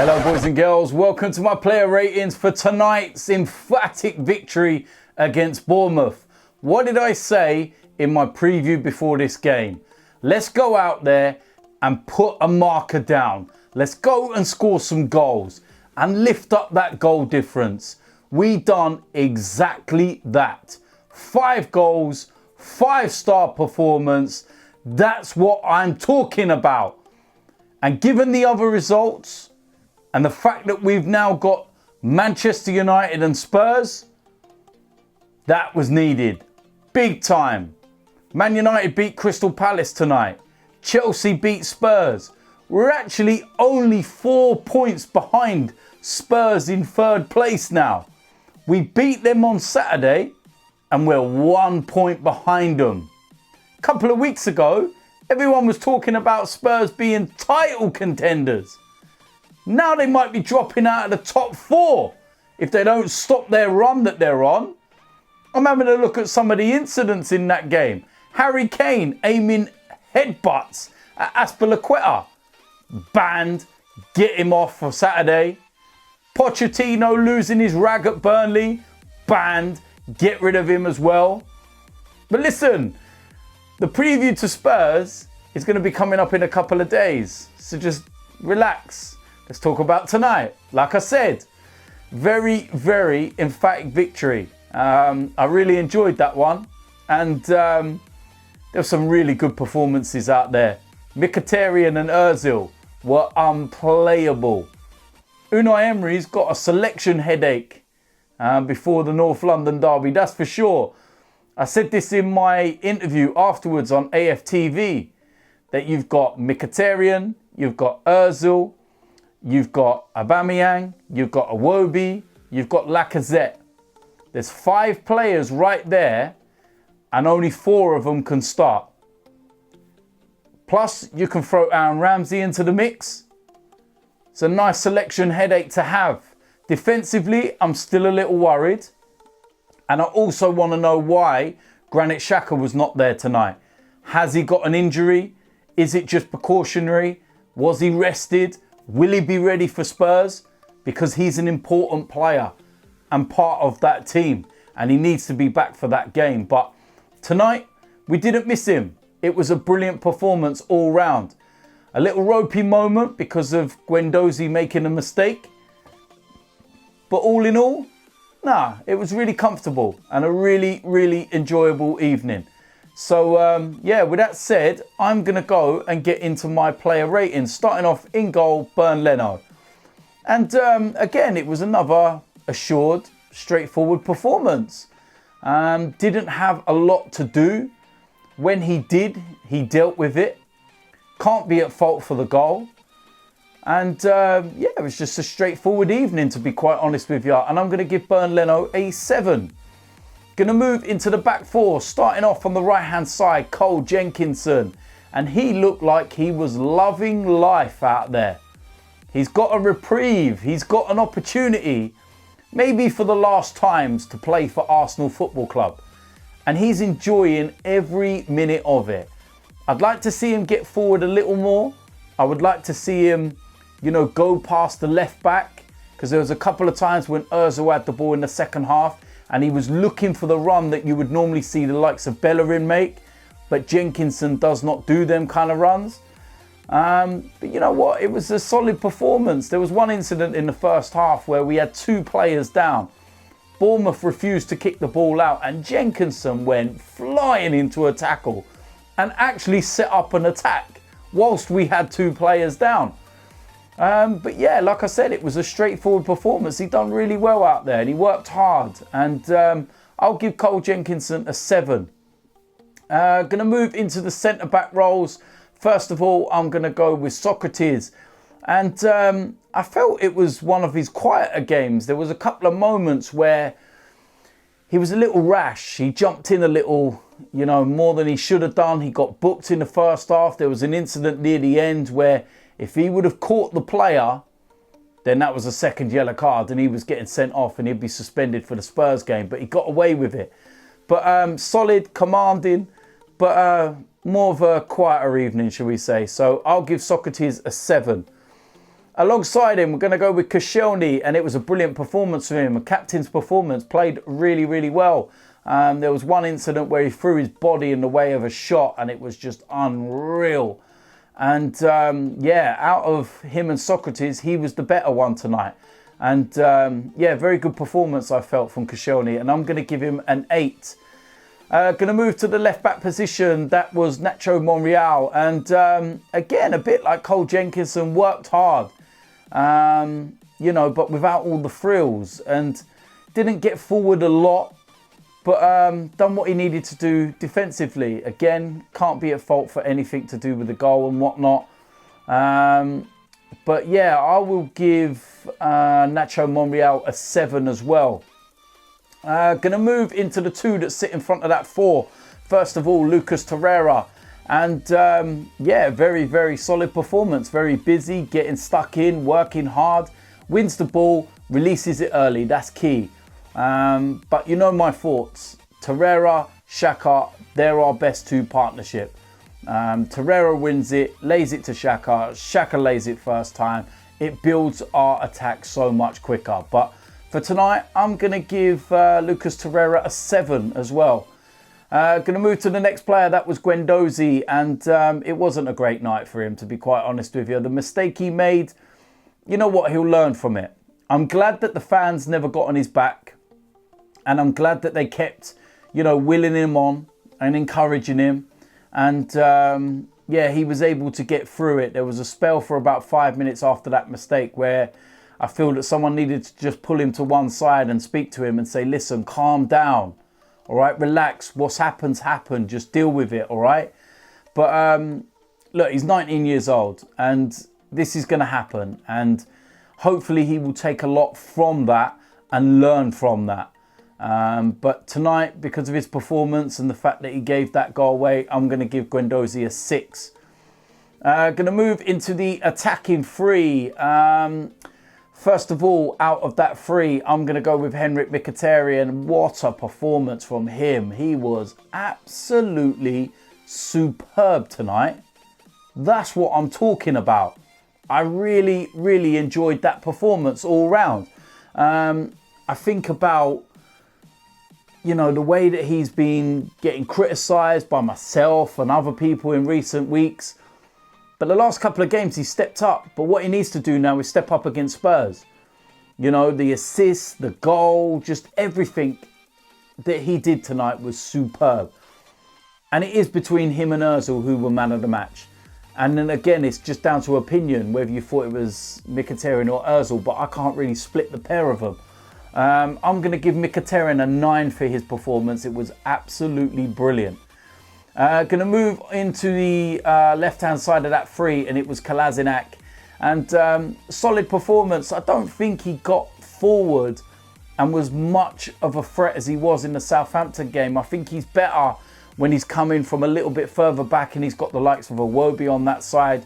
Hello boys and girls, welcome to my player ratings for tonight's emphatic victory against Bournemouth. What did I say in my preview before this game? Let's go out there and put a marker down. Let's go and score some goals and lift up that goal difference. We done exactly that. 5 goals, 5-star performance. That's what I'm talking about. And given the other results, and the fact that we've now got Manchester United and Spurs, that was needed. Big time. Man United beat Crystal Palace tonight. Chelsea beat Spurs. We're actually only 4 points behind Spurs in 3rd place now. We beat them on Saturday and we're 1 point behind them. A couple of weeks ago, everyone was talking about Spurs being title contenders. Now they might be dropping out of the top 4 if they don't stop their run that they're on. I'm having a look at some of the incidents in that game. Harry Kane aiming headbutts at Azpilicueta. Banned. Get him off for Saturday. Pochettino losing his rag at Burnley. Banned. Get rid of him as well. But listen, the preview to Spurs is going to be coming up in a couple of days. So just relax. Let's talk about tonight. Like I said, very, very emphatic victory. I really enjoyed that one. And there were some really good performances out there. Mkhitaryan and Ozil were unplayable. Unai Emery's got a selection headache before the North London derby, that's for sure. I said this in my interview afterwards on AFTV, that you've got Mkhitaryan, you've got Ozil, you've got Aubameyang, you've got Iwobi, you've got Lacazette. There's 5 players right there and only 4 of them can start. Plus, you can throw Aaron Ramsey into the mix. It's a nice selection headache to have. Defensively, I'm still a little worried. And I also want to know why Granit Xhaka was not there tonight. Has he got an injury? Is it just precautionary? Was he rested? Will he be ready for Spurs? Because he's an important player and part of that team. And he needs to be back for that game. But tonight, we didn't miss him. It was a brilliant performance all round. A little ropey moment because of Guendouzi making a mistake. But all in all, it was really comfortable and a really, really enjoyable evening. So, with that said, I'm going to go and get into my player ratings. Starting off in goal, Leno. And again, it was another assured, straightforward performance. Didn't have a lot to do. When he did, he dealt with it. Can't be at fault for the goal. And it was just a straightforward evening, to be quite honest with you. And I'm going to give Leno a 7. Going to move into the back 4, starting off on the right-hand side, Cole Jenkinson. And he looked like he was loving life out there. He's got a reprieve. He's got an opportunity, maybe for the last times, to play for Arsenal Football Club. And he's enjoying every minute of it. I'd like to see him get forward a little more. I would like to see him, go past the left back. Because there was a couple of times when Ozil had the ball in the second half and he was looking for the run that you would normally see the likes of Bellerin make. But Jenkinson does not do them kind of runs. But you know what? It was a solid performance. There was one incident in the first half where we had 2 players down. Bournemouth refused to kick the ball out and Jenkinson went flying into a tackle and actually set up an attack whilst we had 2 players down. But yeah, like I said, it was a straightforward performance. He done really well out there and he worked hard. And I'll give Cole Jenkinson a 7. Going to move into the centre-back roles. First of all, I'm going to go with Sokratis. And I felt it was one of his quieter games. There was a couple of moments where he was a little rash. He jumped in a little, more than he should have done. He got booked in the first half. There was an incident near the end where if he would have caught the player, then that was a second yellow card and he was getting sent off and he'd be suspended for the Spurs game. But he got away with it. But solid, commanding, but more of a quieter evening, shall we say. So I'll give Sokratis a 7. Alongside him, we're going to go with Koscielny, and it was a brilliant performance for him. A captain's performance, played really, really well. There was one incident where he threw his body in the way of a shot, and it was just unreal. And yeah, out of him and Sokratis, he was the better one tonight. And yeah, very good performance I felt from Koscielny, and I'm going to give him an 8. Going to move to the left-back position. That was Nacho Monreal. And again, a bit like Cole Jenkinson, worked hard. You know, but without all the frills. And didn't get forward a lot, but done what he needed to do defensively. Again, can't be at fault for anything to do with the goal and whatnot. But yeah, I will give Nacho Monreal a 7 as well. Going to move into the 2 that sit in front of that 4. First of all, Lucas Torreira. And yeah, very, very solid performance. Very busy, getting stuck in, working hard. Wins the ball, releases it early. That's key. But you know my thoughts. Torreira, Xhaka, they're our best 2 partnership. Torreira wins it, lays it to Xhaka. Xhaka lays it first time. It builds our attack so much quicker. But for tonight, I'm going to give Lucas Torreira a 7 as well. Going to move to the next player. That was Guendouzi. And it wasn't a great night for him, to be quite honest with you. The mistake he made, you know what? He'll learn from it. I'm glad that the fans never got on his back. And I'm glad that they kept, you know, willing him on and encouraging him. And yeah, he was able to get through it. There was a spell for about 5 minutes after that mistake where I feel that someone needed to just pull him to one side and speak to him and say, listen, calm down. All right, relax. What's happened's happened. Just deal with it. All right. But look, he's 19 years old and this is going to happen. And hopefully he will take a lot from that and learn from that. But tonight, because of his performance and the fact that he gave that goal away, I'm going to give Guendouzi a 6. Going to move into the attacking 3. First of all, out of that 3, I'm going to go with Henrik Mkhitaryan. What a performance from him. He was absolutely superb tonight. That's what I'm talking about. I really, really enjoyed that performance all round. I think about, you know, the way that he's been getting criticised by myself and other people in recent weeks. But the last couple of games he stepped up. But what he needs to do now is step up against Spurs. You know, the assist, the goal, just everything that he did tonight was superb. And it is between him and Ozil who were man of the match. And then again, it's just down to opinion whether you thought it was Mkhitaryan or Ozil. But I can't really split the pair of them. I'm going to give Mkhitaryan a 9 for his performance. It was absolutely brilliant. Going to move into the left-hand side of that 3, and it was Kolasinac. And solid performance. I don't think he got forward and was much of a threat as he was in the Southampton game. I think he's better when he's coming from a little bit further back and he's got the likes of Iwobi on that side.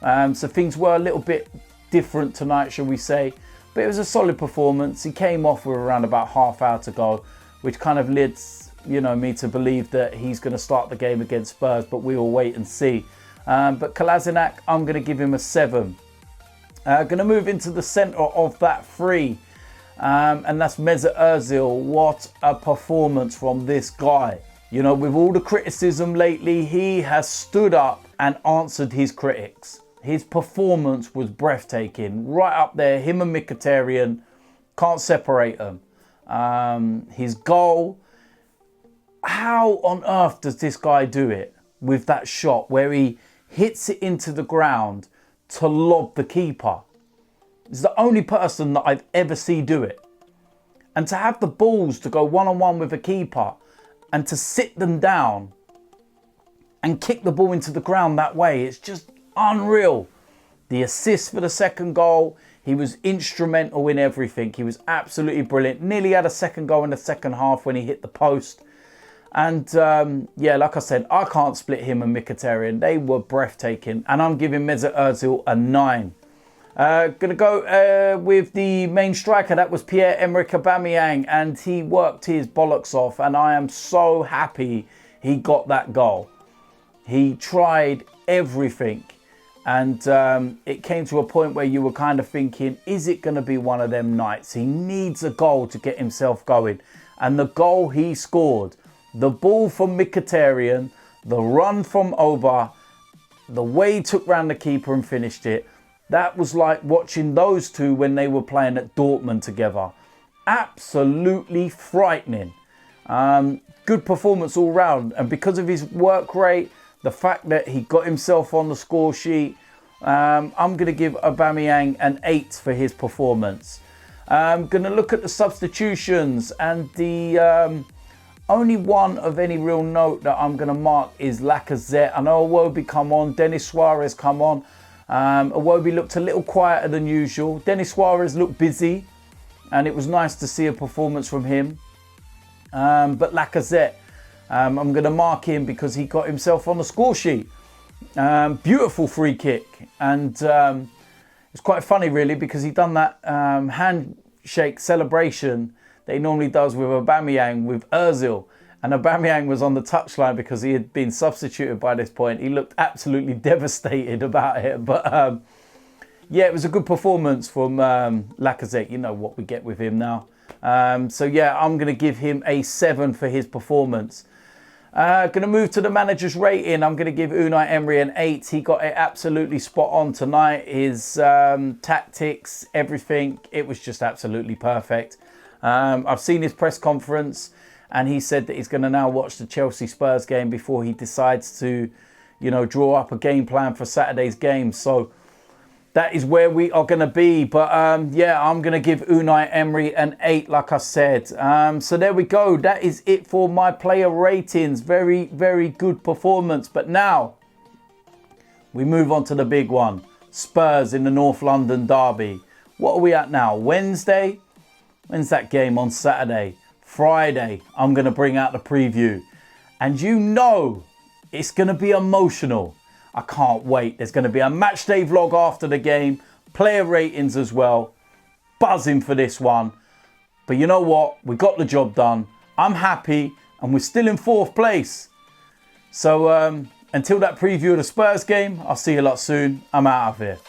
So things were a little bit different tonight, shall we say. But it was a solid performance. He came off with around about half hour to go, which kind of leads, you know, me to believe that he's going to start the game against Spurs, but we will wait and see. But Kolasinac, I'm going to give him a 7. Going to move into the centre of that 3, and that's Mesut Ozil. What a performance from this guy. You know, with all the criticism lately, he has stood up and answered his critics. His performance was breathtaking. Right up there, him and Mkhitaryan, can't separate them. His goal, how on earth does this guy do it with that shot where he hits it into the ground to lob the keeper? He's the only person that I've ever seen do it. And to have the balls to go one-on-one with a keeper and to sit them down and kick the ball into the ground that way, it's just unreal. The assist for the second goal, he was instrumental in everything. He was absolutely brilliant. Nearly had a second goal in the second half when he hit the post. And yeah, like I said, I can't split him and Mkhitaryan. They were breathtaking. And I'm giving Mesut Ozil a 9. Gonna go with the main striker. That was Pierre-Emerick Aubameyang. And he worked his bollocks off. And I am so happy he got that goal. He tried everything. And it came to a point where you were kind of thinking, is it going to be one of them nights? He needs a goal to get himself going. And the goal he scored, the ball from Mkhitaryan, the run from Oba, the way he took round the keeper and finished it, that was like watching those two when they were playing at Dortmund together. Absolutely frightening. Good performance all round. And because of his work rate, the fact that he got himself on the score sheet, I'm going to give Aubameyang an 8 for his performance. I'm going to look at the substitutions, and the only one of any real note that I'm going to mark is Lacazette. I know Iwobi come on, Denis Suarez come on. Iwobi looked a little quieter than usual. Denis Suarez looked busy, and it was nice to see a performance from him. But Lacazette, I'm going to mark him because he got himself on the score sheet. Beautiful free kick. And it's quite funny, really, because he done that handshake celebration that he normally does with Aubameyang, with Ozil. And Aubameyang was on the touchline because he had been substituted by this point. He looked absolutely devastated about it. But yeah, it was a good performance from Lacazette. You know what we get with him now. So yeah, I'm going to give him a 7 for his performance. Going to move to the manager's rating. I'm going to give Unai Emery an 8. He got it absolutely spot on tonight. His tactics, everything, it was just absolutely perfect. I've seen his press conference, and he said that he's going to now watch the Chelsea Spurs game before he decides to, you know, draw up a game plan for Saturday's game. So that is where we are going to be. But yeah, I'm going to give Unai Emery an 8, like I said. So there we go. That is it for my player ratings. Very, very good performance. But now we move on to the big one. Spurs in the North London derby. What are we at now? Wednesday? When's that game? On Saturday? Friday, I'm going to bring out the preview. And you know it's going to be emotional. I can't wait. There's going to be a match day vlog after the game. Player ratings as well. Buzzing for this one. But you know what? We got the job done. I'm happy. And we're still in 4th place. So until that preview of the Spurs game, I'll see you lot soon. I'm out of here.